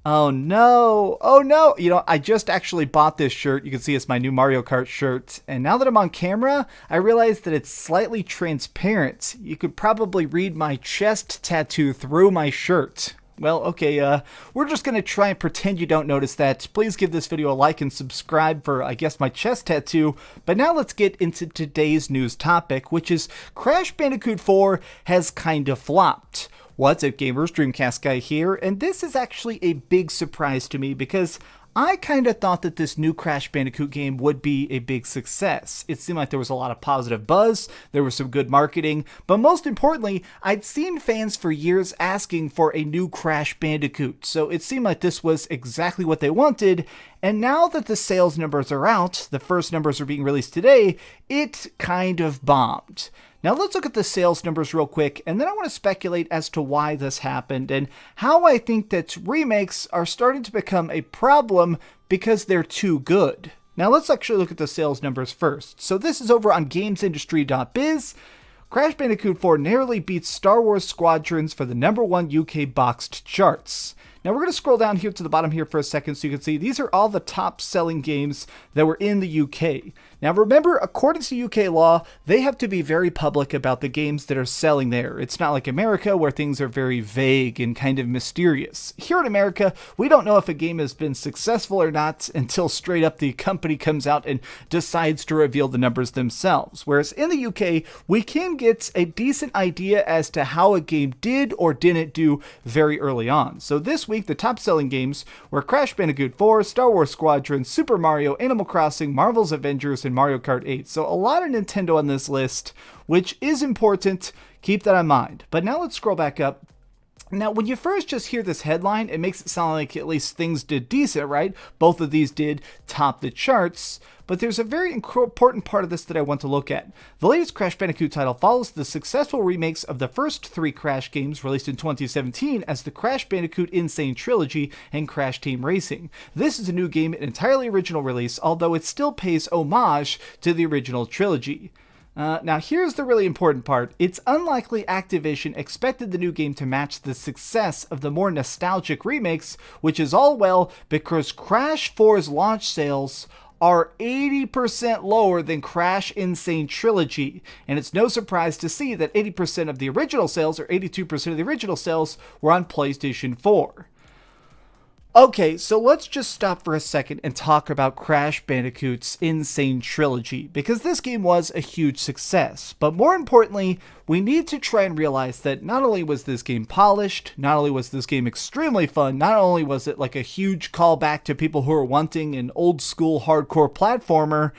Oh no, oh no. You know, I just actually bought this shirt. You can see it's my new Mario Kart shirt. And now that I'm on camera, I realize that it's slightly transparent. You could probably read my chest tattoo through my shirt. Well, okay, we're just going to try and pretend you don't notice that. Please give this video a like and subscribe for, I guess, my chest tattoo. But now let's get into today's news topic, which is Crash Bandicoot 4 has kind of flopped. What's up, gamers? DreamcastGuy here, and this is actually a big surprise to me because I kind of thought that this new Crash Bandicoot game would be a big success. It seemed like there was a lot of positive buzz, there was some good marketing, but most importantly, I'd seen fans for years asking for a new Crash Bandicoot, so it seemed like this was exactly what they wanted, and now that the sales numbers are out, the first numbers are being released today, it kind of bombed. Now let's look at the sales numbers real quick, and then I want to speculate as to why this happened and how I think that remakes are starting to become a problem because they're too good. Now let's actually look at the sales numbers first. So this is over on gamesindustry.biz. Crash Bandicoot 4 narrowly beats Star Wars Squadrons for the #1 UK boxed charts. Now we're going to scroll down here to the bottom here for a second so you can see these are all the top selling games that were in the UK. Now remember, according to UK law, they have to be very public about the games that are selling there. It's not like America where things are very vague and kind of mysterious. Here in America, we don't know if a game has been successful or not until straight up the company comes out and decides to reveal the numbers themselves. Whereas in the UK, we can get a decent idea as to how a game did or didn't do very early on. So this week, the top selling games were Crash Bandicoot 4, Star Wars Squadrons, Super Mario, Animal Crossing, Marvel's Avengers, and Mario Kart 8. So a lot of Nintendo on this list, which is important. Keep that in mind. But now let's scroll back up. Now, when you first just hear this headline, it makes it sound like at least things did decent, right? Both of these did top the charts, but there's a very important part of this that I want to look at. The latest Crash Bandicoot title follows the successful remakes of the first 3 Crash games released in 2017 as the Crash Bandicoot N.Sane Trilogy and Crash Team Racing. This is a new game, an entirely original release, although it still pays homage to the original trilogy. Now here's the really important part. It's unlikely Activision expected the new game to match the success of the more nostalgic remakes, which is all well because Crash 4's launch sales are 80% lower than Crash N.Sane Trilogy, and it's no surprise to see that 80% of the original sales, or 82% of the original sales, were on PlayStation 4. Okay, so let's just stop for a second and talk about Crash Bandicoot's N.Sane Trilogy, because this game was a huge success. But more importantly, we need to try and realize that not only was this game polished, not only was this game extremely fun, not only was it like a huge callback to people who are wanting an old school hardcore platformer,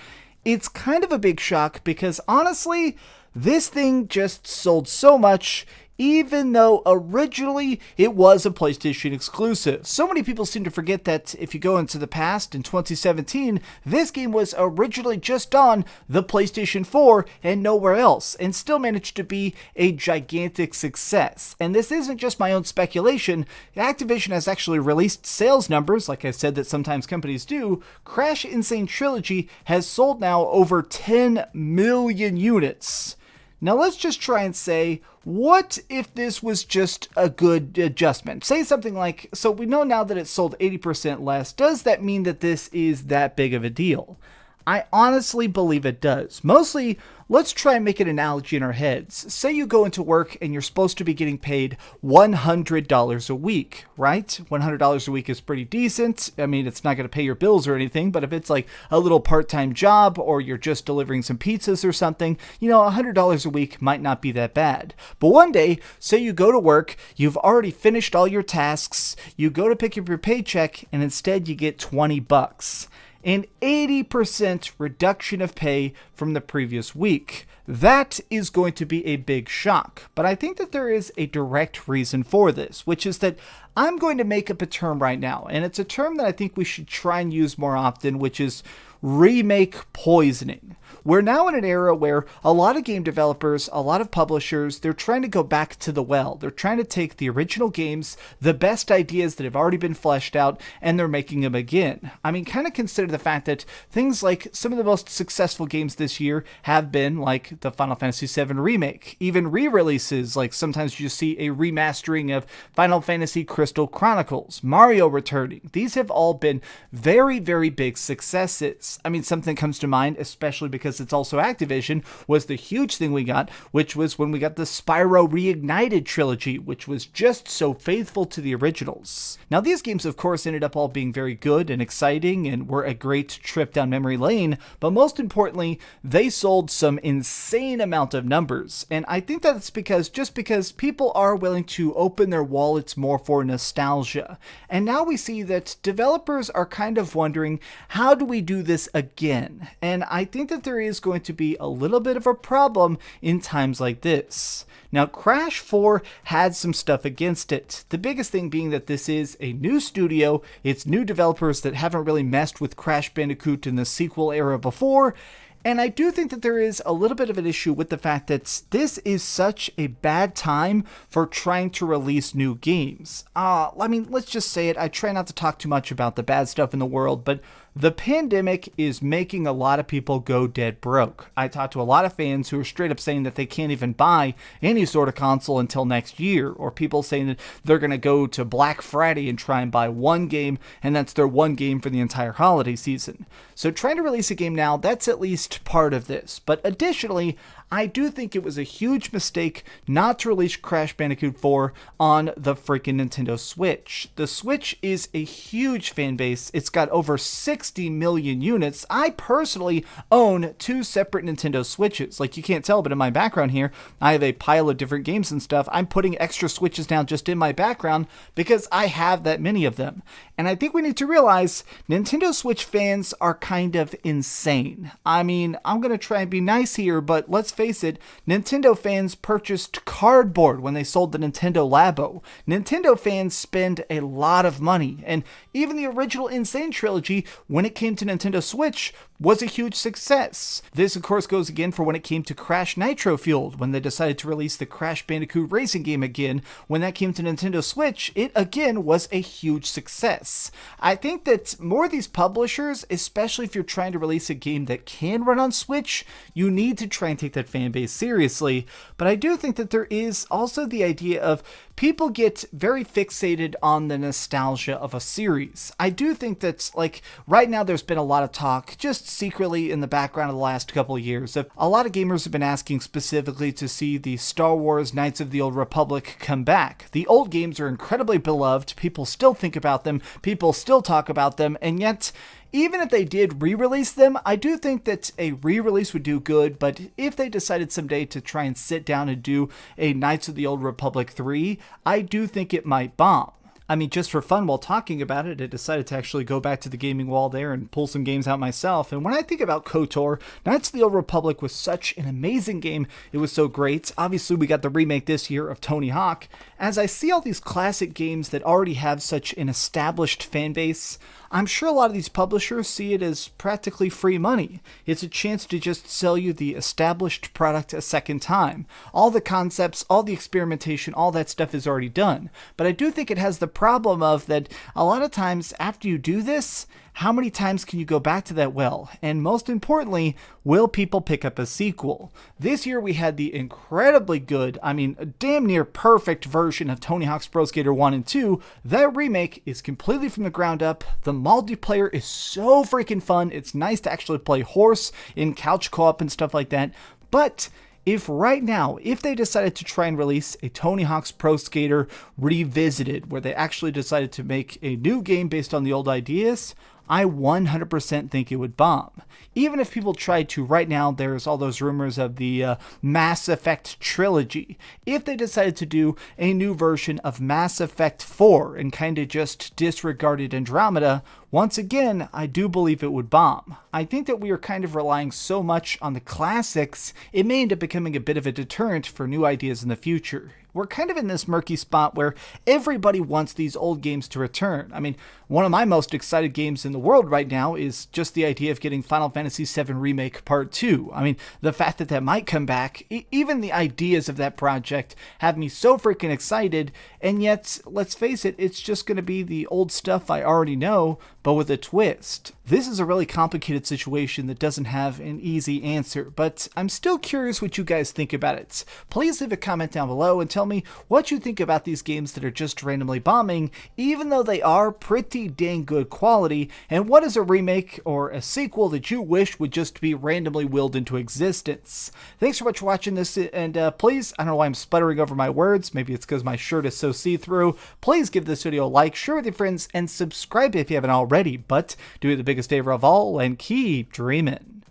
it's kind of a big shock because honestly, this thing just sold so much, even though originally it was a PlayStation exclusive. So many people seem to forget that if you go into the past, in 2017, this game was originally just on the PlayStation 4 and nowhere else, and still managed to be a gigantic success. And this isn't just my own speculation. Activision has actually released sales numbers, like I said that sometimes companies do. Crash N.Sane Trilogy has sold now over 10 million units. Now let's just try and say, what if this was just a good adjustment? Say something like, so we know now that it sold 80% less. Does that mean that this is that big of a deal? I honestly believe it does. Mostly, let's try and make an analogy in our heads. Say you go into work and you're supposed to be getting paid $100 a week, right? $100 a week is pretty decent. I mean, it's not going to pay your bills or anything, but if it's like a little part-time job or you're just delivering some pizzas or something, you know, $100 a week might not be that bad. But one day, say you go to work, you've already finished all your tasks, you go to pick up your paycheck, and instead you get $20. An 80% reduction of pay from the previous week. That is going to be a big shock, but I think that there is a direct reason for this, which is that I'm going to make up a term right now, and it's a term that I think we should try and use more often, which is remake poisoning. We're now in an era where a lot of game developers, a lot of publishers, they're trying to go back to the well. They're trying to take the original games, the best ideas that have already been fleshed out, and they're making them again. I mean, kind of consider the fact that things like some of the most successful games this year have been like the Final Fantasy VII Remake. Even re-releases, like sometimes you see a remastering of Final Fantasy Crystal Chronicles, Mario returning. These have all been very, very big successes. I mean, something comes to mind, especially because it's also Activision, was the huge thing we got, which was when we got the Spyro Reignited trilogy, which was just so faithful to the originals. Now, these games, of course, ended up all being very good and exciting and were a great trip down memory lane, but most importantly, they sold some insane amount of numbers. And I think that's because people are willing to open their wallets more for nostalgia. And now we see that developers are kind of wondering, how do we do this again? And I think that there is going to be a little bit of a problem in times like this. Now, Crash 4 had some stuff against it. The biggest thing being that this is a new studio, it's new developers that haven't really messed with Crash Bandicoot in the sequel era before, and I do think that there is a little bit of an issue with the fact that this is such a bad time for trying to release new games. I mean, let's just say it, I try not to talk too much about the bad stuff in the world, but the pandemic is making a lot of people go dead broke. I talked to a lot of fans who are straight up saying that they can't even buy any sort of console until next year, or people saying that they're going to go to Black Friday and try and buy one game, and that's their one game for the entire holiday season. So trying to release a game now, that's at least part of this. But additionally, I do think it was a huge mistake not to release Crash Bandicoot 4 on the freaking Nintendo Switch. The Switch is a huge fan base. It's got over 60 million units. I personally own 2 separate Nintendo Switches. Like, you can't tell, but in my background here, I have a pile of different games and stuff. I'm putting extra Switches down just in my background because I have that many of them. And I think we need to realize Nintendo Switch fans are kind of insane. I mean, I'm going to try and be nice here, but let's face it, Nintendo fans purchased cardboard when they sold the Nintendo Labo. Nintendo fans spend a lot of money, and even the original N.Sane Trilogy, when it came to Nintendo Switch, was a huge success. This, of course, goes again for when it came to Crash Nitro Fueled, when they decided to release the Crash Bandicoot racing game again. When that came to Nintendo Switch, it again was a huge success. I think that more of these publishers, especially if you're trying to release a game that can run on Switch, you need to try and take that fan base seriously. But I do think that there is also the idea of people get very fixated on the nostalgia of a series. I do think that, like, right now there's been a lot of talk, just secretly in the background of the last couple of years, of a lot of gamers have been asking specifically to see the Star Wars Knights of the Old Republic come back. The old games are incredibly beloved, people still think about them, people still talk about them, and yet, even if they did re-release them, I do think that a re-release would do good, but if they decided someday to try and sit down and do a Knights of the Old Republic 3, I do think it might bomb. I mean, just for fun, while talking about it, I decided to actually go back to the gaming wall there and pull some games out myself. And when I think about KOTOR, Knights of the Old Republic was such an amazing game. It was so great. Obviously, we got the remake this year of Tony Hawk. As I see all these classic games that already have such an established fan base, I'm sure a lot of these publishers see it as practically free money. It's a chance to just sell you the established product a second time. All the concepts, all the experimentation, all that stuff is already done. But I do think it has the problem of that a lot of times after you do this, how many times can you go back to that well? And most importantly, will people pick up a sequel? This year we had the incredibly good, I mean, damn near perfect version of Tony Hawk's Pro Skater 1 and 2. That remake is completely from the ground up. The multiplayer is so freaking fun. It's nice to actually play horse in couch co-op and stuff like that. But if right now, if they decided to try and release a Tony Hawk's Pro Skater Revisited, where they actually decided to make a new game based on the old ideas, I 100% think it would bomb. Even if people tried to, right now there's all those rumors of the Mass Effect trilogy. If they decided to do a new version of Mass Effect 4 and kind of just disregarded Andromeda, once again, I do believe it would bomb. I think that we are kind of relying so much on the classics, it may end up becoming a bit of a deterrent for new ideas in the future. we're kind of in this murky spot where everybody wants these old games to return. I mean, one of my most excited games in the world right now is just the idea of getting Final Fantasy VII Remake Part 2. I mean, the fact that that might come back, even the ideas of that project have me so freaking excited, and yet, let's face it, it's just going to be the old stuff I already know, but with a twist. This is a really complicated situation that doesn't have an easy answer, but I'm still curious what you guys think about it. Please leave a comment down below and tell me what you think about these games that are just randomly bombing, even though they are pretty dang good quality, and what is a remake or a sequel that you wish would just be randomly willed into existence. Thanks so much for watching this, and please, I don't know why I'm sputtering over my words, maybe it's because my shirt is so see-through, please give this video a like, share with your friends, and subscribe if you haven't already, but do it the biggest favor of all, and keep dreaming.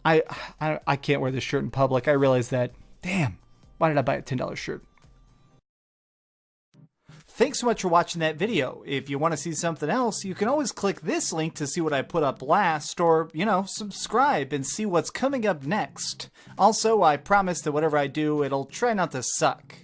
I can't wear this shirt in public, I realize that. Damn, why did I buy a $10 shirt? Thanks so much for watching that video. If you want to see something else, you can always click this link to see what I put up last, or, subscribe and see what's coming up next. Also, I promise that whatever I do, it'll try not to suck.